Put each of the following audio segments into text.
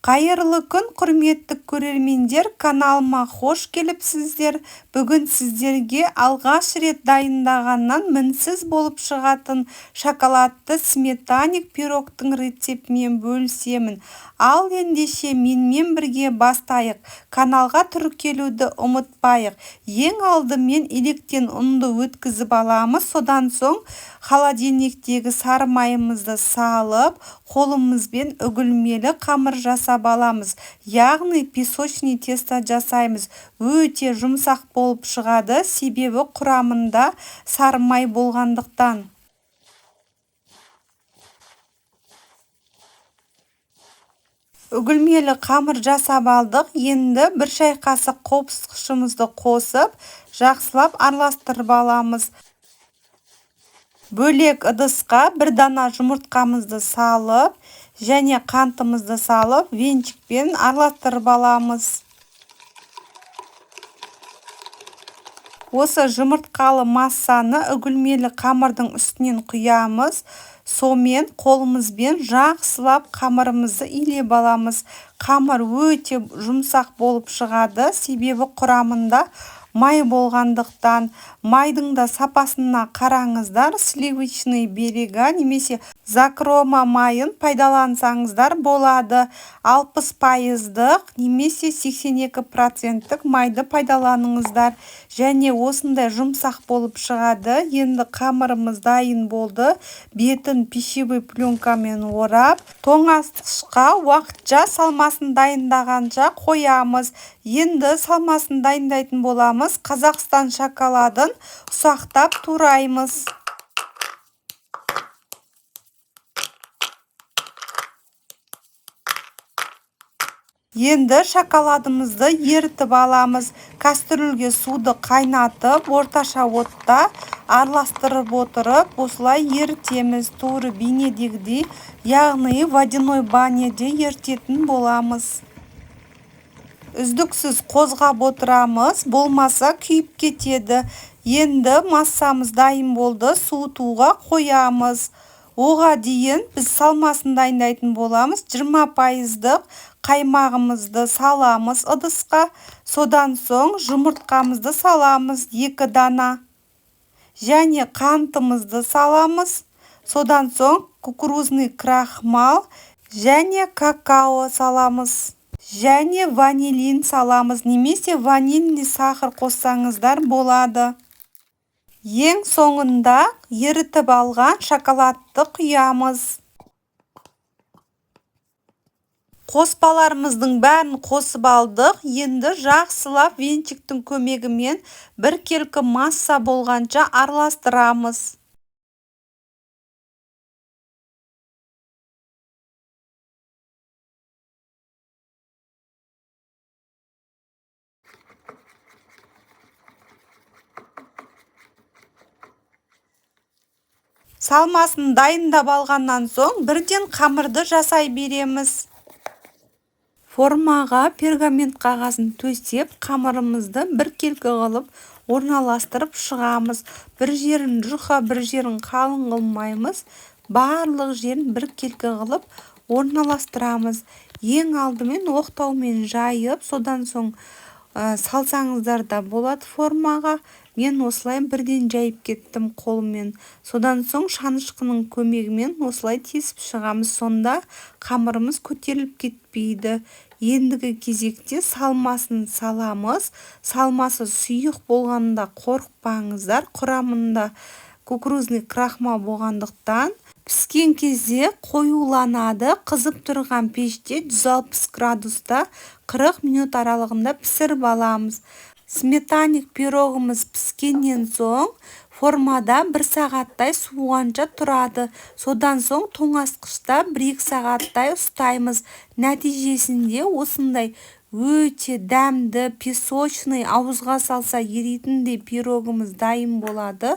Қайырлы күн, құрметті көрермендер, каналыма хош келіпсіздер. Бүгін сіздерге алғаш рет дайындағаннан мінсіз болып шығатын шоколадты сметаник пирогтың рецептімен бөлісемін. Ал ендеше менімен бірге бастайық. Каналға тіркелуді ұмытпайық. Ең алдымен електен ұнды өткізіп аламыз. Содан соң холодильниктегі сары майымызды салып, қолымызбен үгілмелі қамыр жасап аламыз. Яғни песочный тесто жасаймыз. Өте жұмсақ болып шығады, себебі құрамында сары май болғандықтан. Үгілмелі қамыр жасап алдық. Енді бір шай қасық қопсықшымызды қосып, жақсылап араластырып аламыз. Бөлек ыдысқа бір дана жұмыртқамызды салып, және қантымызды салып, венчикпен араластырып аламыз. Осы жұмыртқалы массаны үгілмелі қамырдың үстінен құямыз. Сомен қолымызбен жақсылап қамырымызды илеп аламыз. Қамыр өте жұмсақ болып шығады, себебі құрамында май болғандықтан. Майдың да сапасына қараңыздар. Сливочный берега немесе закрома майын пайдалансаңыздар болады. 60% немесе 82% майды пайдаланыңыздар. Және осындай жұмсақ болып шығады. Енді қамырымыз дайын болды. Бетін пищевой пленкамен орап, тоңазытқышқа уақытша салмасын дайындағанша қоямыз. Енді салмасын дайындайтын боламыз. Қазақстан шоколадын ұсақтап тураймыз. Енді шоколадымызды ерітіп аламыз. Кастрюльге суды қайнатып, орташа отта араластырып отырып, осылай ерітеміз. Тура бейнедегідей, яғни водяной баняде ерітетін боламыз. Үздіксіз қозғап отырамыз, болмаса күйіп кетеді. Енді массамыз дайын болды, суытуға қоямыз. Оға дейін біз салмасын дайындайтын боламыз. 20% қаймағымызды саламыз ыдысқа. Содан соң жұмыртқамызды саламыз 2 дана. Және қантымызды саламыз. Содан соң кукурузный крахмал және какао саламыз. Және ванилин саламыз, немесе ванильный сахар қоссаңыздар болады. Ең соңында ерітіп алған шоколадты құямыз. Қоспаларымыздың бәрін қосып алдық. Енді жақсылап венчиктің көмегімен біркелкі масса болғанша араластырамыз. Салмасын дайындап алғаннан соң бірден қамырды жасай береміз. Формаға пергамент қағазын төсеп, қамырымызды біркелкі қылып орналастырып шығамыз. Бір жерін жұқа, бір жерін қалың қылмаймыз. Барлық жерін біркелкі қылып орналастырамыз. Ең алдымен оқтаумен жайып, содан соң салсаңыздар да болады формаға. Мен осылай бірден жайып кеттім қолыммен. Содан соң шанышқының көмегімен осылай тесіп шығамыз. Сонда қамырымыз көтеріліп кетпейді. Ендігі кезекте салмасын саламыз. Салмасы сұйық болғанда қорықпаңыздар. Құрамында кукурузный крахмал болғандықтан піскен кезде қоюланады. Қызып тұрған пеште 160 градуста 40 минут аралығында пісіріп аламыз. Сметаник пирогымыз піскеннен соң формада 1 сағаттай суығанша тұрады. Содан соң тоңазытқышта 1-2 сағаттай ұстаймыз. Нәтижесінде осындай өте дәмді, песочный, ауызға салса еритіндей пирогымыз дайын болады.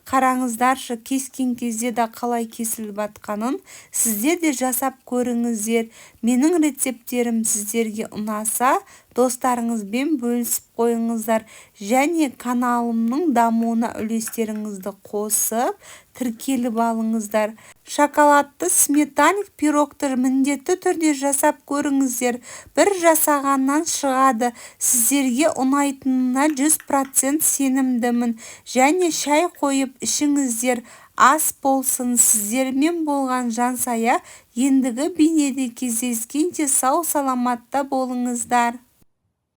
Қараңыздаршы, кескен кезде де қалай кесіліп жатқанын. Сіздер де жасап көріңіздер. Менің рецептерім сіздерге ұнаса, достарыңызбен бөлісіп қойыңыздар. Және каналымның дамуына үлестеріңізді қосып, тіркеліп алыңыздар. шоколадты сметаник пирогты міндетті түрде жасап көріңіздер. бір жасағаннан шығады. Сіздерге ұнайтынына 100% сенімдімін. Және шай қойып ішіңіздер. Ас болсын. Сіздермен болған Жансая. Ендігі бейнеде кездескенше сау саламатта болыңыздар.